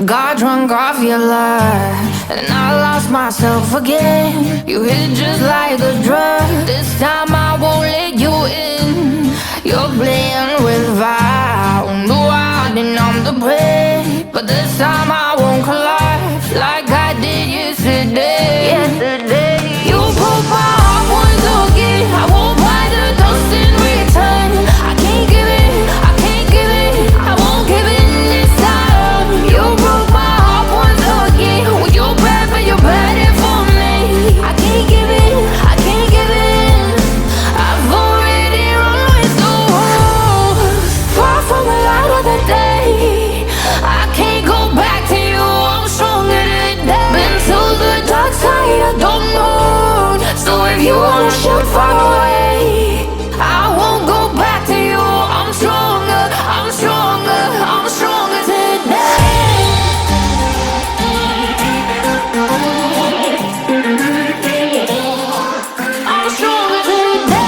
Got drunk off your love, and I lost myself again. You hit just like a drug. This time I won't let you in. You're playing with fire. No, I didn't numb the prey, but this time I won't collide like I did yesterday. You broke my heart once again. I won't buy the dust in return. I can't give it, I can't give it, I won't give in this time. You broke my heart once again. Well, you're bad, but you're bad it for me. I can't give it, I can't give in. I've already run with the wolves, far from the light of the day. I can't go back to you, I'm stronger today. Been to the dark side, I don't know. So if you wanna shoot far away, I won't go back to you. I'm stronger, I'm stronger, I'm stronger today. I'm stronger today.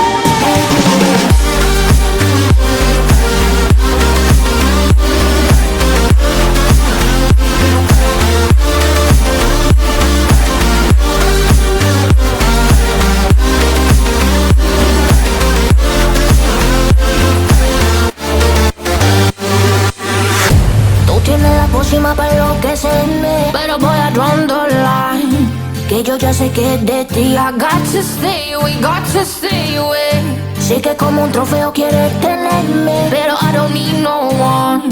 Tú tienes la pócima para enloquecerme, pero voy a draw the line, que yo ya sé que es de ti. I got to stay away, got to stay away. Sé que como un trofeo quieres tenerme, pero I don't need no one,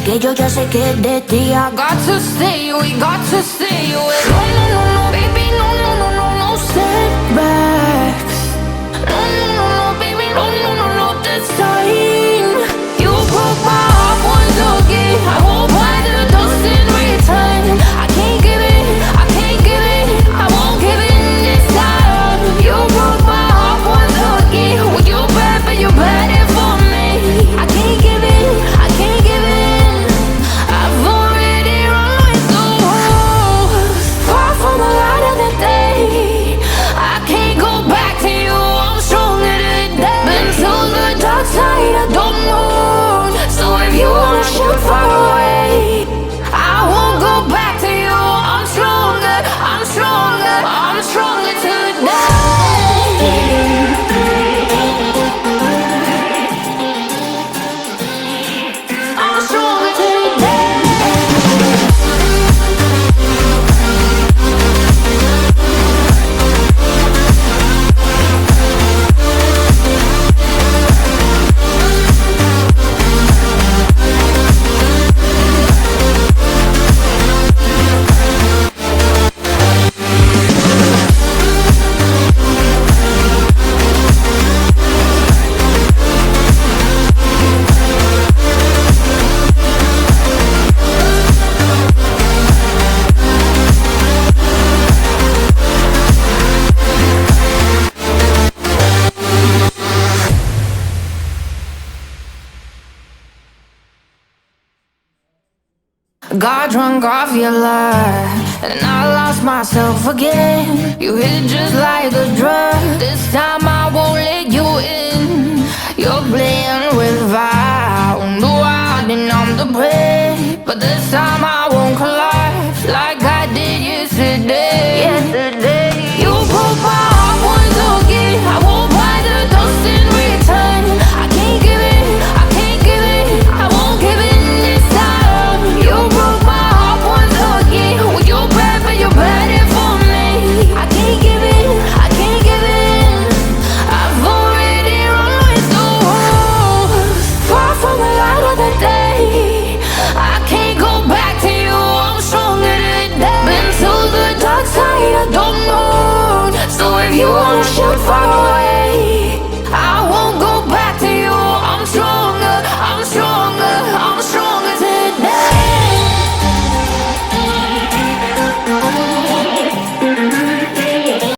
que yo ya sé que es de ti. I got to stay away, got to stay away. No, no, no, no, baby, no, no, no, no, no setbacks. No, no, no, no, baby, no, no, no, no, this time. You broke my heart once again. I won't buy the dust in return. I can't give it, I can't give it, I won't give in this time. You broke my heart once again. Well, you're bad, but you're bad it for me. I can't give it, I can't give in. I've already run with the wolves, far from the light of the day. I can't go back to you, I'm stronger today. Been to the dark side, I don't know. So if you wanna shoot far away, I won't go back to you. I'm stronger, I'm stronger, I'm stronger today. I'm stronger today. Got drunk off your love, and I lost myself again. You hit just like a drug. This time I won't let you in. You're playing with fire. No, I didn't numb the prey, but this time I